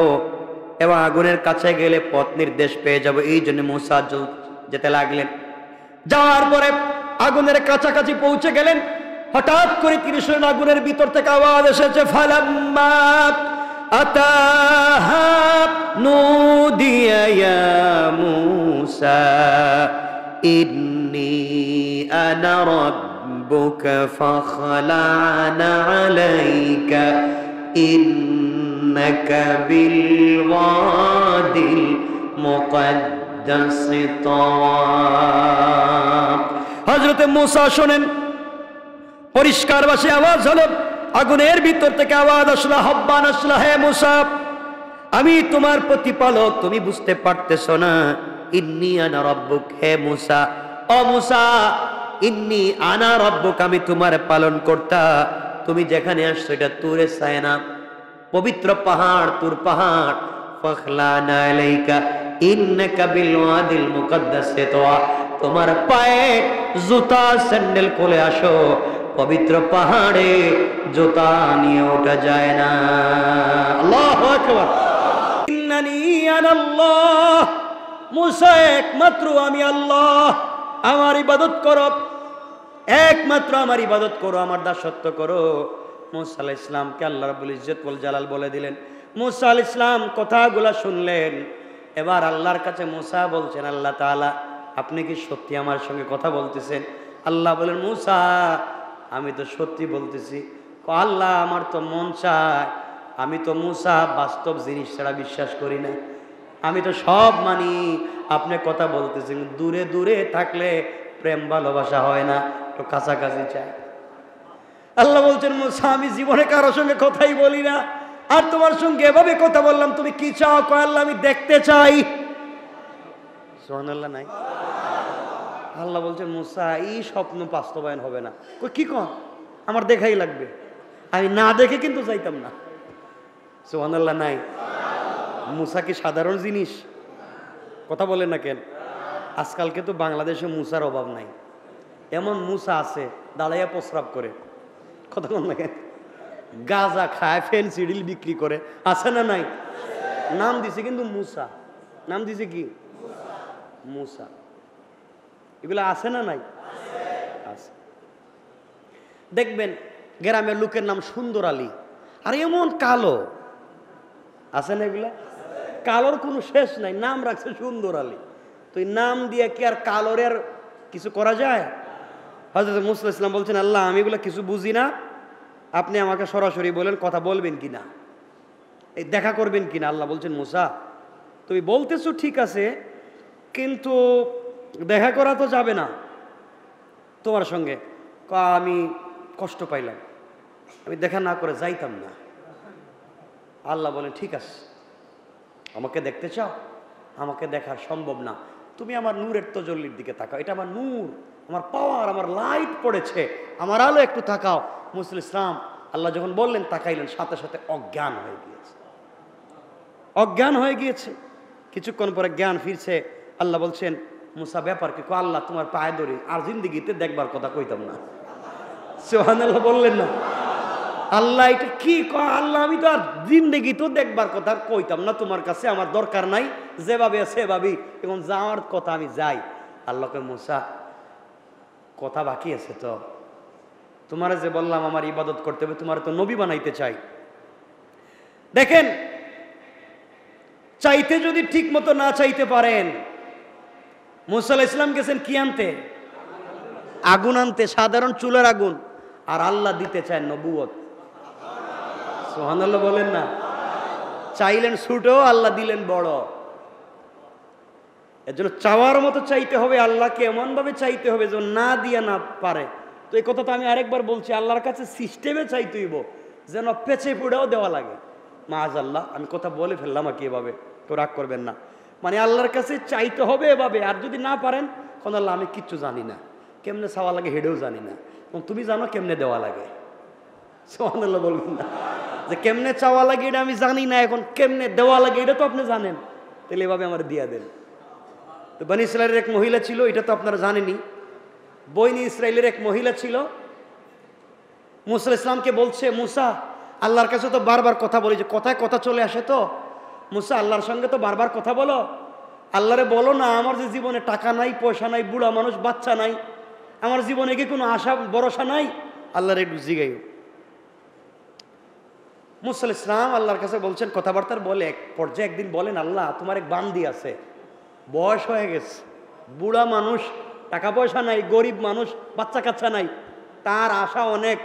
এবং আগুনের কাছে গেলে পথ নির্দেশ পেয়ে যাব। এই জন্য মুসা যেতে লাগলেন। যাওয়ার পরে আগুনের কাছাকাছি পৌঁছে গেলেন। হঠাৎ করে তিনি শুনলেন আগুনের ভিতর থেকে আওয়াজ এসেছে, ফালাম্মা আতাহা নুদিয়া ইয়া মুসা ইন্নী আনা রাব্বুকা ফাখলা'না আলাইকা ইন্নাকা বিল ওয়াদিল মুকদ্দাসি তাওয়া। হযরত মুসা শুনেন, পরিষ্কার ভাষায় আওয়াজ হলো, আগুনের ভিতর থেকে আওয়াজ আসলো, আহ্বান আসলো, হে মুসা, আমি তোমার প্রতিপালক, তুমি বুঝতে পারতেছো না? ইন্নী আনা রাব্বুক, হে মুসা, ও মুসা, ইন্নী আনা রাব্বুক, আমি তোমার পালন কর্তা। তুমি যেখানে আসছো এটা তুরে সায়না, পবিত্র পাহাড়, তুর পাহাড়। ফাখলা'না আলাইকা ইন্নাকা বিল ওয়াদিল মুকদ্দাসি তাওয়া, তোমার পায়ে জুতা স্যান্ডেল খুলে আসো, পবিত্র পাহাড়ে জুতা নিয়ে ওঠা যায় না। আল্লাহু আকবার। ইন্নানি আনাল্লাহ, মুসা একমাত্র আমি আল্লাহ, আমার ইবাদত করো, একমাত্র আমার ইবাদত করো, আমার দাসত্ব করো। মুসা আলাইহিস সালামকে আল্লাহ রাব্বুল ইজ্জত ওয়াল জালাল বলে দিলেন। মুসা আলাইহিস সালাম কথাগুলো শুনলেন। এবার আল্লাহর কাছে মুসা বলছেন, আল্লাহ তাআলা, আপনি কি সত্যি আমার সঙ্গে কথা বলতেছেন? আল্লাহ বলেন, মুসা, আমি তো সত্যি বলতেছি। আল্লাহ, আমার তো মন চায়, আমি তো মুসা বাস্তব জিনিস ছাড়া বিশ্বাস করি না, আমি তো সব মানি, আপনি কথা বলতেছেন, দূরে দূরে থাকলে প্রেম ভালোবাসা হয় না, তো কাছাকাছি চাই। আল্লাহ বলছেন, মুসা, আমি জীবনে কারোর সঙ্গে কথাই বলি না, আর তোমার সঙ্গে এভাবে কথা বললাম, তুমি কি চাও? কয়, আল্লাহ, আমি দেখতে চাই। সুবহানাল্লাহ নাই? আল্লাহ বলছেন, মুসা, এই স্বপ্ন বাস্তবায়ন হবে না। কই, কি কন? আমার দেখাই লাগবে, আমি না দেখে কিন্তু যাইতাম না। সুবহানাল্লাহ নাই? মুসা কি সাধারণ জিনিস? কথা বলেন না কেন? আজকালকে তো বাংলাদেশে মুসার অভাব নাই, এমন মুসা আছে দাঁড়াইয়া প্রস্রাব করে। কথা বল না কেন? গাঁজা খায়, ফেনসিডিল বিক্রি করে, আছে না নাই? নাম দিছে কিন্তু মুসা, নাম দিছে কি? মুসা, এগুলো আছে না নাই? আছে। দেখবেন গ্রামের লোকের নাম সুন্দর আলী, আর এমন কালো, আছে না এগুলা? কালোর কোনো শেষ নাই, নাম রাখছে সুন্দর আলী। তো এই নাম দিয়ে কি আর কালোর আর কিছু করা যায়? হযরত মুসা আলাইহিস সালাম বলছেন, আল্লাহ আমি এগুলা কিছু বুঝি না, আপনি আমাকে সরাসরি বলেন কথা বলবেন কিনা, এই দেখা করবেন কিনা। আল্লাহ বলছেন, মুসা তুমি বলতেছো ঠিক আছে, কিন্তু দেখা করা তো যাবে না তোমার সঙ্গে। আমি কষ্ট পাইলাম, আমি দেখা না করে যাইতাম না। আল্লাহ বলেন, ঠিক আছে, আমাকে দেখতে চাও? আমাকে দেখা সম্ভব না, তুমি আমার নূরের তজল্লির দিকে তাকাও, এটা আমার নূর, আমার পাওয়ার, আমার লাইট পড়েছে, আমার আলো একটু তাকাও। মুসা আলাইহিস সালাম আল্লাহ যখন বললেন তাকাইলেন, সাথে সাথে অজ্ঞান হয়ে গিয়েছে, অজ্ঞান হয়ে গিয়েছে। কিছুক্ষণ পরে জ্ঞান ফিরছে। আল্লাহ বলছেন, মুসা ব্যাপার কি? আল্লাহ তোমার পায়ে ধরি, আর জিন্দিগিতে দেখবার কথা কইতাম না। সুবহানাল্লাহ বললেন না? আল্লাহ এটা কি কয়? আল্লাহ আমি তো আর জিন্দেগিতেও দেখবার কথা কইতাম না তোমার কাছে, আমার দরকার নাই, যেভাবে সেভাবেই এখন যাওয়ার কথা আমি যাই। আল্লাহকে, মুসা কথা বাকি আছে তো, তোমারে যে বললাম আমার ইবাদত করতে হবে, তোমার তো নবী বানাইতে চাই। দেখেন, চাইতে যদি ঠিক মতো না চাইতে পারেন, মুসা আলাইহিস সালাম গেছেন কি আনতে? আগুন আনতে, সাধারণ চুলার আগুন। আর আল্লাহ দিতে চায় নবুয়ত। সুবহানাল্লাহ বলেন না? চাইলেন ছোট, আল্লাহ দিলেন বড়। এর জন্য চাওয়ার মতো চাইতে হবে, আল্লাহকে এমন ভাবে চাইতে হবে যে না দিয়া না পারে। তো এই কথা তো আমি আরেকবার বলছি, আল্লাহর কাছে সিস্টেমে চাইতে হইব, যেন পেছে পুড়েও দেওয়া লাগে। মাআযাল্লাহ, আমি কথা বলে ফেললাম আর কি, এভাবে তো রাগ করবেন না। মানে আল্লাহর কাছে চাইতে হবে এভাবে। আর যদি না পারেন, কোন আল্লাহ আমি কিচ্ছু জানি না, কেমনে চাওয়া লাগে হেডেও জানি না, তুমি জানো কেমনে দেওয়া লাগে। সুবহানাল্লাহ বলবেন না? যে কেমনে চাওয়া লাগে এটা আমি জানি না, এখন কেমনে দেওয়া লাগে এটা তো আপনি জানেন, তাহলে এভাবে আমার দিয়া দেন। তো বনি ইসরায়েলের এক মহিলা ছিল, এটা তো আপনারা জানেনই। বনি ইসরায়েলের এক মহিলা ছিল, মুসা আলাইহিস সালামকে বলছে, মুসা আল্লাহর কাছে তো বারবার কথা বলি, যে কথায় কথা চলে আসে, তো মুসা আল্লাহর সঙ্গে তো বারবার কথা বলো, আল্লাহরে বলো না আমার যে জীবনে টাকা নাই, পয়সা নাই, বুড়া মানুষ, বাচ্চা নাই, আমার জীবনে কি কোনো আশা ভরসা নাই, আল্লাহর একটু জিগাইও। মুসা আলাইহিস সালাম আল্লাহর কাছে বলছেন, কথাবার্তার বলে এক পর্যায়ে একদিন বলেন, আল্লাহ তোমার এক বান্দি আছে, বয়স হয়ে গেছে, বুড়া মানুষ, টাকা পয়সা নাই, গরিব মানুষ, বাচ্চা কাচ্চা নাই, তার আশা অনেক,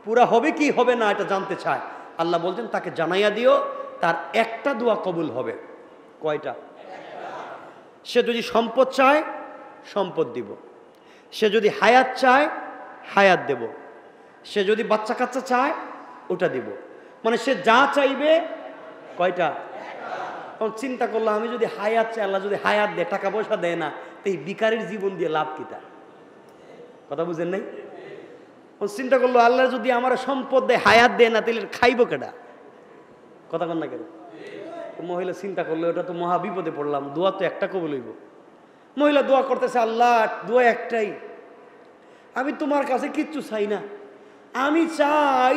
পুরা হবে কি হবে না এটা জানতে চায়। আল্লাহ বলছেন, তাকে জানাইয়া দিও তার একটা দোয়া কবুল হবে। কয়টা? সে যদি সম্পদ চায় সম্পদ দিব, সে যদি হায়াত চায় হায়াত দেব, সে যদি বাচ্চা কাচ্চা চায় ওটা দিব। মানে সে যা চাইবে, কয়টা? তখন চিন্তা করলো, আমি যদি হায়াত চাই, আল্লাহ যদি হায়াত দেয়, টাকা পয়সা দেয় না, তো এই বিকারের জীবন দিয়ে লাভ কি তার? কথা বুঝেন নাই? চিন্তা করলো, আল্লাহ যদি আমার সম্পদ দেয়, হায়াত দেয় না, তাহলে খাইব কেডা? কথা কন না কেন? মহিলা চিন্তা করলো, ওটা তো মহা বিপদে পড়লাম, দোয়া তো একটা কবুল হইব। মহিলা দোয়া করতেছে, আল্লাহ দোয়া একটাই, আমি তোমার কাছে কিচ্ছু চাই না, আমি চাই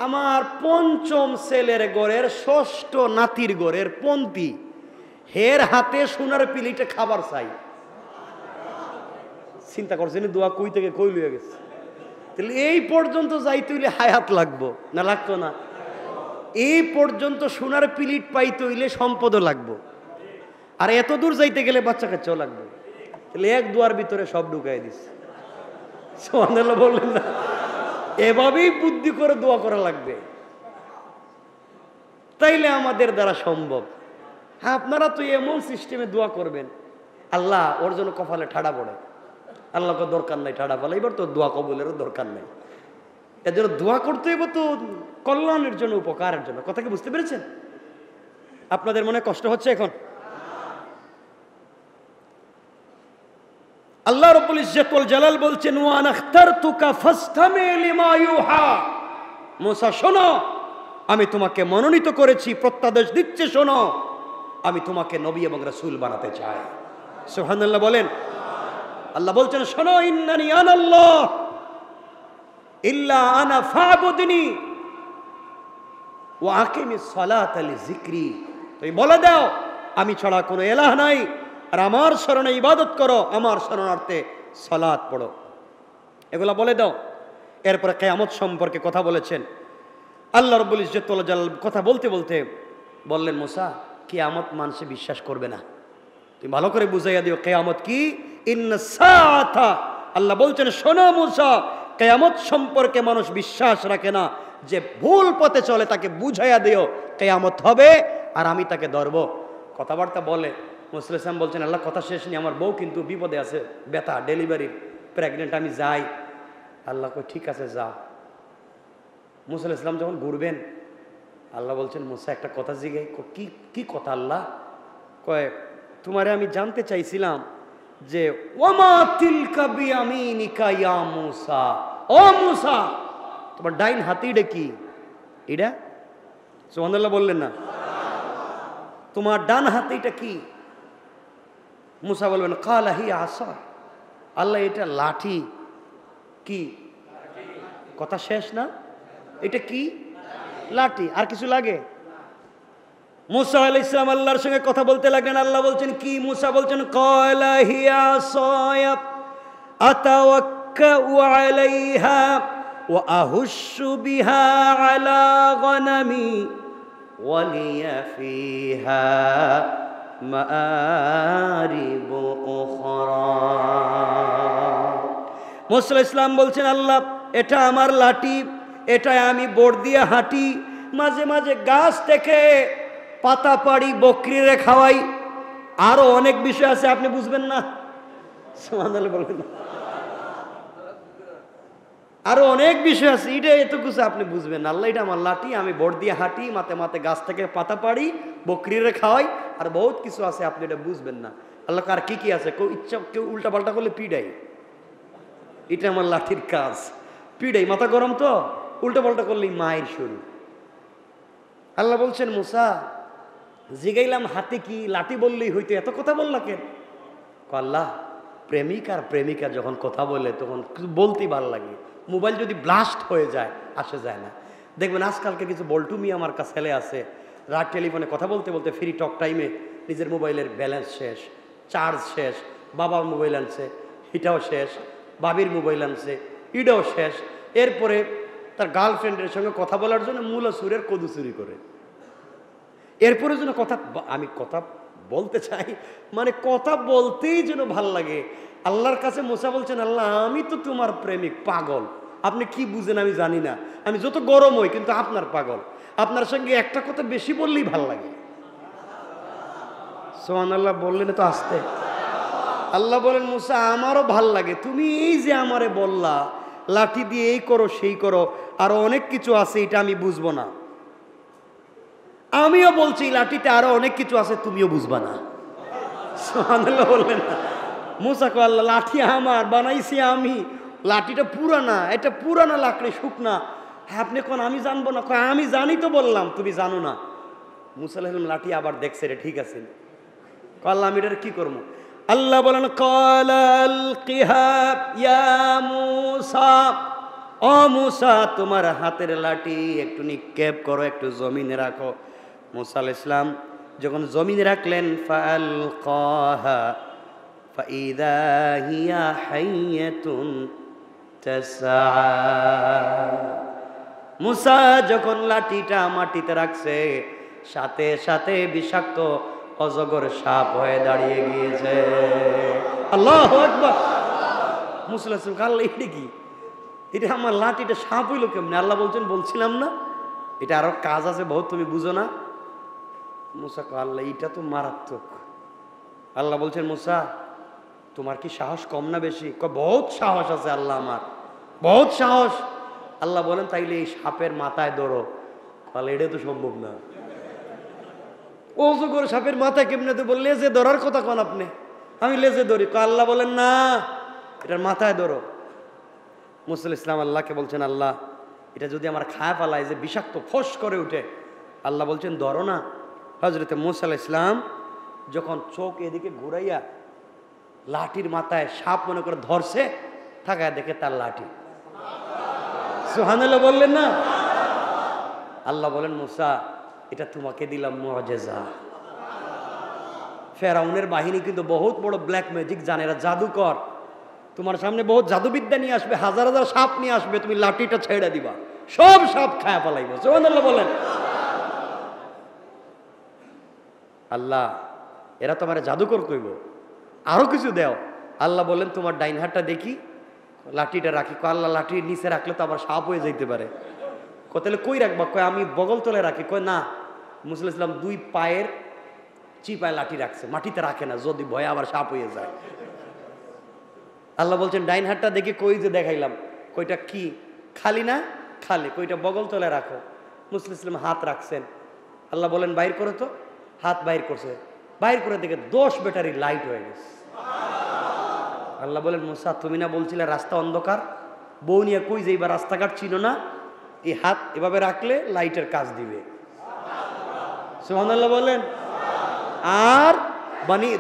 আমার পঞ্চম ছেলের ঘরের ষষ্ঠ নাতির ঘরের পন্থী, হের হাতে সোনার পিলিটে খাবার চাই। চিন্তা করছেন দোয়া কই থেকে কই লইয়া গেছে? তাহলে এই পর্যন্ত যাইতে হইলে হায়াত লাগবো না, লাগতো না? এই পর্যন্ত সোনার পিলিট পাইতে হইলে সম্পদও লাগবো, আর এত দূর যাইতে গেলে বাচ্চা কাচ্চাও লাগবে। তাহলে এক দুয়ার ভিতরে সব ঢুকাই দিচ্ছে। সুবহানাল্লাহ বললেন না? এভাবেই বুদ্ধি করে দোয়া করা লাগবে, তাইলে আমাদের দ্বারা সম্ভব। হ্যাঁ, আপনারা তো এমন সিস্টেমে দোয়া করবেন, আল্লাহ ওর জন্য কপালে ঠাডা পড়ে, আল্লাহকে দরকার নাই ঠাডা পালা, এবার তো দোয়া কবুলেরও দরকার নাই। এর জন্য দোয়া করতে হইব তো কল্যাণের জন্য, উপকারের জন্য। কথা কি বুঝতে পেরেছেন? আপনাদের মনে কষ্ট হচ্ছে এখন? আল্লাহ রাব্বুল ইজ্জত ওয়াল জালাল বলছেন, ওয়া আনা ইখতারতুকা ফাসতামি লিমা ইউহা। মুসা শোনো, আমি তোমাকে মনোনীত করেছি, প্রত্যাদেশ দিচ্ছে, শোনো, আমি তোমাকে নবী এবং রাসূল বানাতে চাই। সুবহানাল্লাহ বলেন। আল্লাহ বলছেন, শোনো, ইন্নানি আনাল্লাহ ইল্লা আনা ফাবুদনি ওয়া আকিমিস সালাতা লিযিকরি। তুমি বলে দাও, আমি ছাড়া কোনো ইলাহ নাই, আর আমার স্মরণে ইবাদত করো, আমার স্মরণার্থে সালাত পড়ো, এগুলা বলে দাও। এরপরে কিয়ামত সম্পর্কে কথা বলেছেন আল্লাহ রাব্বুল ইজ্জত ওয়াল জালাল। কথা বলতে বলতে বললেন, মুসা কিয়ামত মানুষে বিশ্বাস করবে না, তুমি ভালো করে বুঝাইয়া দিও কিয়ামত কি। ইন্নাস সাআতা, আল্লাহ বলছেন শোনো মুসা, কিয়ামত সম্পর্কে মানুষ বিশ্বাস রাখে না। যে ভুল পথে চলে তাকে বুঝাইয়া দিও কিয়ামত হবে আর আমি তাকে ধরবো। কথাবার্তা বলে মুসা আলাইহিস সালাম বলছেন, আল্লাহ কথা শেষ নেই, আমার বউ কিন্তু বিপদে আছে, ব্যথা, ডেলিভারি, প্রেগনেন্ট, আমি যাই। আল্লাহ কই ঠিক আছে যাও। মুসা আলাইহিস সালাম যখন ঘুরবেন, আল্লাহ বলছেন মুসা একটা কথা জিজ্ঞে। কি কি কথা আল্লাহ? কয় তোমারে আমি জানতে চাইছিলাম যে ওয়ামা তিলকা বিয়ামিনিকা ইয়া মুসা, ও মুসা তোমার ডাইন হাতিটা কি? এটা সুবহানাল্লাহ বললেন না? তোমার ডান হাতিটা কি? মুসা বলবেন কালা হিয়া আসা, আল্লাহ এটা লাঠি। কি কথা শেষ না? এটা কি? লাঠি। আর কিছু লাগে? মুসা আলাইহিস সালাম আল্লাহর সঙ্গে কথা বলতে লাগলেন। আল্লাহ বলছেন কি? মুসা বলছেন কালা হিয়া আসায়া আতাওয়াক্কাউ আলাইহা ওয়া আহুশু বিহা আলা গনামি ওয়া লিয়া ফিহা মাআরিব উখরা। মুসা আলাইহিস সালাম বলছেন আল্লাহ এটা আমার লাঠি, এটা আমি বোর দিয়ে হাঁটি, মাঝে মাঝে গাছ থেকে পাতা পাড়ি, বকরিরে খাওয়াই, আরো অনেক বিষয় আছে আপনি বুঝবেন না। সুবহানাল্লাহ বলবেন না? আরো অনেক বিষয় আছে, এটা এত কিছু আপনি বুঝবেন না। আল্লাহ এটা আমার লাঠি, আমি বোর দিয়ে হাঁটি, মাথে মাথে গাছ থেকে পাতা পাড়ি, বকরিরে খাওয়াই, আর বহুত কিছু আছে আপনি এটা বুঝবেন না। আল্লাহ আর কি কি আছে? কেউ ইচ্ছা, কেউ উল্টা পাল্টা করলে পিডাই, এটা আমার লাঠির কাজ। পিডাই, মাথা গরম তো, উল্টা পাল্টা করলেই মায়ের শুরু। আল্লাহ বলছেন মুসা জিগাইলাম হাতে কি, লাঠি বললেই হইতো, এত কথা বললা কেন? আল্লাহ প্রেমিক আর প্রেমিকা যখন কথা বলে তখন কিছু বলতেই ভালো লাগে। মোবাইল যদি ব্লাস্ট হয়ে যায় আসে যায় না। দেখবেন আজকালকে কিছু বল্টু মিয়া আমার কাছে ছেলে আছে, রাত টেলিফোনে কথা বলতে বলতে ফ্রি টক টাইমে নিজের মোবাইলের ব্যালেন্স শেষ, চার্জ শেষ, বাবার মোবাইল আনছে এটাও শেষ, বাবির মোবাইল আনছে এটাও শেষ। এরপরে তার গার্লফ্রেন্ডের সঙ্গে কথা বলার জন্য মূলা সুরের কদু চুরি করে, এরপরে যেন কথা, আমি কথা বলতে চাই, মানে কথা বলতেই যেন ভাল লাগে। আল্লাহর কাছে মুসা বলছেন আল্লাহ আমি তো তোমার প্রেমিক, পাগল, আপনি কি বুঝেন আমি জানি না, আমি যত গরম হই কিন্তু আপনার পাগল, আপনার সঙ্গে একটা কথা বেশি বললেই ভাল লাগে। সুবহানাল্লাহ বললেন তো আসতে। আল্লাহ বলেন মুসা আমারও ভাল লাগে, তুমি এই যে আমারে বললা লাঠি দিয়ে এই করো সেই করো, আরো অনেক কিছু আছে এটা আমি বুঝবো না। আমিও বলছি লাঠিতে আরো অনেক কিছু আছে তুমিও বুঝবা না। সুবহানাল্লাহ বললেন না? মুসা কয় আল্লাহ লাঠি আমার, বানাইছি আমি, লাঠিটা পুরানা, এটা পুরানা লাকড়ি, শুকনা। হ্যাঁ আপনি কোন আমি জানবো না? কয় আমি জানি তো বললাম, তুমি জানো না। মুসা আলাইহিস সালাম লাঠি আবার দেখছে রে, ঠিক আছে, কয় আল্লাহ আমি এটার কি করবো? আল্লাহ বলেন ক্বালা আলকিহা ইয়া মুসা, ও মুসা তোমার হাতের লাঠি একটু নিক্ষেপ করো, একটু জমিনে রাখো। মুসা আলাইহিস সালাম যখন জমিনে রাখলেন ফাআলকাহা ফাইযা হিয়া হাইয়াতুন তাসআ। মুসা যখন লাঠিটা মাটিতে রাখছে সাথে সাথে বিষাক্ত অজগর সাপ হয়ে দাঁড়িয়ে গিয়েছে। আল্লাহু আকবার। মুসা আলাইহিস সালাম আল্লাহ এটা কি, এটা আমার লাঠিটা সাপ হইল কেমনে? আল্লাহ বলছেন বলছিলাম না এটা আরো কাজ আছে বহুত, তুমি বুঝো না? মুসা কয় আল্লাহ এটা তো মারাত্মক। আল্লাহ বলছেন মুসা তোমার কি সাহস কম না বেশি? কয় বহুত সাহস আছে আল্লাহ আমার, বহুত সাহস। আল্লাহ বলেন তাইলে এই সাপের মাথায় ধরো। তাহলে এটা তো সম্ভব না, অজগর সাপের মাথায় কেমনে দেবো? লেজে ধরার কথা কোন আপনি? আমি লেজে ধরি। আল্লাহ বলেন না এটার মাথায় ধরো। মুসা আলাইহিস সালাম আল্লাহকে বলছেন আল্লাহ এটা যদি আমার খায় ফেলায় যে বিষাক্ত ফোস করে উঠে, আল্লাহ বলছেন ধরো না। হযরতে মুসা আলাইহিস সালাম যখন চোখ এদিকে ঘুরাইয়া লাঠির মাথায় সাপ মনে করে ধরছে, থাকায় দেখে তার লাঠি। সুবহানাল্লাহ বললেন না? আল্লাহ বলেন মুসা এটা তোমাকে দিলাম মুআজিজা, ফেরাউনের বাহিনী কিন্তু বহুত বড় ব্ল্যাক ম্যাজিক জানে, এরা জাদুকর। তোমার সামনে বহুত জাদুবিদ্যা নিয়ে আসবে, হাজার হাজার সাপ নিয়ে আসবে, তুমি লাঠিটা ছেড়ে দিবা, সব সাপ খায়া পালাইবে। সুবহানাল্লাহ বলেন। আল্লাহ, এরা তোমার জাদুকর কইব, আরো কিছু দেও। আল্লাহ বলেন তোমার ডাইন হাতটা দেখি, লাঠিটা রাখি। আল্লাহ লাঠির নিচে রাখলে তো আবার সাপ হয়ে যাইতে পারে। তাহলে কই রাখবা? কয় আমি বগল তলে রাখি। কয় না, মুসা আলাইহিস সালাম 2 পায়ের চিপায় লাঠি রাখছে, মাটিতে রাখে না, যদি ভয়ে আবার সাপ হয়ে যায়। আল্লাহ বলছেন ডাইন হাতটা দেখে, কই যে দেখাইলাম। কইটা কি খালি না? খালি। কইটা বগল তলে রাখো। মুসা আলাইহিস সালাম হাত রাখছেন। আল্লাহ বলেন বাইর করো তো। হাত বাইর করছে, বাইর করে দেখে 10 ব্যাটারি লাইট হয়ে গেছে। আল্লাহ বলেন মুসা, তুমি না বলছিলে রাস্তা অন্ধকার, বউ নিয়ে কই যাইবা, রাস্তাঘাট চিনো না, এই হাত এভাবে রাখলে লাইটের কাজ দিবে। সুবহানাল্লাহ বলেন। আর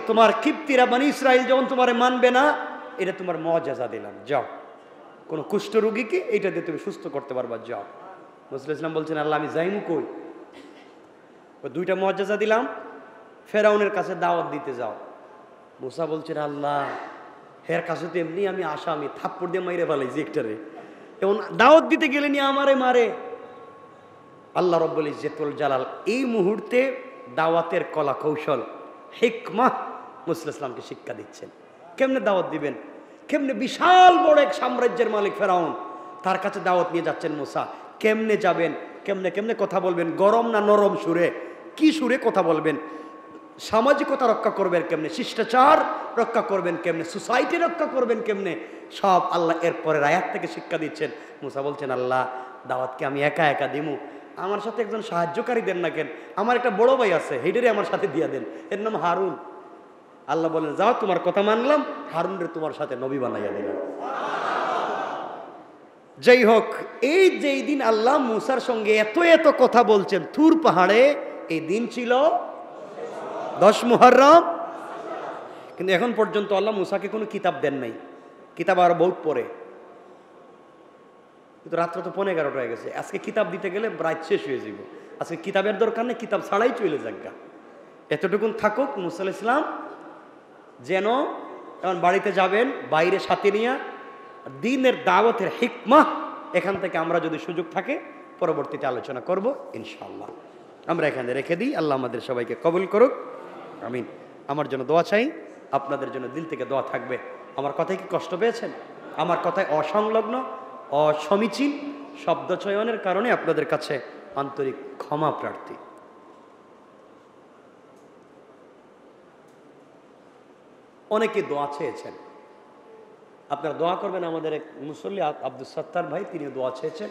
তোমার কিপ্তিরা বানি ইসরাইল যখন তোমারে মানবে না, এটা তোমার মুআজিজা দিলাম, যাও কোন কুষ্ঠ রোগীকে এইটা দিয়ে তুমি সুস্থ করতে পারবা, যাও। মুসা আলাইহিস সালাম বলছেন আল্লাহ আমি যাইমু কই? ওই 2টা মুআজিজা দিলাম, ফেরাউনের কাছে দাওয়াত দিতে যাও। মুসা বলছেন আল্লাহ, হের কাছে তো এমনি আমি আসামি, থাপ্পড় দিয়ে মাইরে ফেলাইছি একটারে, এবং দাওয়াত দিতে গেলে নিয়ে আমারে মারে। আল্লাহ রাব্বুল ইজ্জতুল জালাল এই মুহূর্তে দাওয়াতের কলা কৌশল, হিকমা মুসা আলাইহিস সালামকে শিক্ষা দিচ্ছেন। কেমনে দাওয়াত দিবেন, কেমনে বিশাল বড় এক সাম্রাজ্যের মালিক ফেরাউন, তার কাছে দাওয়াত নিয়ে যাচ্ছেন মুসা। কেমনে যাবেন, কেমনে কেমনে কথা বলবেন, গরম না নরম সুরে, কি সুরে কথা বলবেন, সামাজিকতা রক্ষা করবেন কেমনে, শিষ্টাচার রক্ষা করবেন কেমনে, সোসাইটি রক্ষা করবেন কেমনে, সব আল্লাহ এর পরের আয়াত থেকে শিক্ষা দিচ্ছেন। মুসা বলছেন আল্লাহ দাওয়াতকে আমি একা একা দিমু, আমার সাথে একজন সাহায্যকারী দেন না কেন? আমার একটা বড় ভাই আছে, হেডেরে আমার সাথে দিয়ে দেন, এর নাম হারুন। আল্লাহ বলেন যাও, তোমার কথা মানলাম, হারুনরে তোমার সাথে নবী বানাইয়া দিলাম। যাই হোক, এই যেই দিন আল্লাহ মুসার সঙ্গে এত এত কথা বলছেন তুর পাহাড়ে, এই দিন ছিল 10 মুহররম। কিন্তু এখন পর্যন্ত আল্লাহ মুসাকে কোনো কিতাব দেন নাই, কিতাব আরো বহুত পরে। কিন্তু রাত্র তো 11:15 হয়ে গেছে, আজকে কিতাব দিতে গেলে রাত শেষ হয়ে যাব। আজকে কিতাবের দরকার নেই, কিতাব ছাড়াই চলে যাক। এতটুকুন থাকুক, মুসা আলাইহিস সালাম যেন এখন বাড়িতে যাবেন, বাইরে সাথে নিয়ে দ্বীনের দাওয়াতের হিকমা, এখান থেকে আমরা যদি সুযোগ থাকে পরবর্তীতে আলোচনা করব ইনশাআল্লাহ। আমরা এখানে রেখে দিই। আল্লাহ আমাদের সবাইকে কবুল করুক, আমিন। আমার জন্য দোয়া চাই, আপনাদের জন্য দিল থেকে দোয়া থাকবে। আমার কথায় কি কষ্ট পেয়েছেন? আমার কথায় অসংলগ্ন, অসমীচীন শব্দ চয়নের কারণে আপনাদের কাছে আন্তরিক ক্ষমা প্রার্থী। অনেকে দোয়া চেয়েছেন, আপনারা দোয়া করবেন। আমাদের এক মুসল্লি আব্দুল সত্তার ভাই, তিনি দোয়া চেয়েছেন।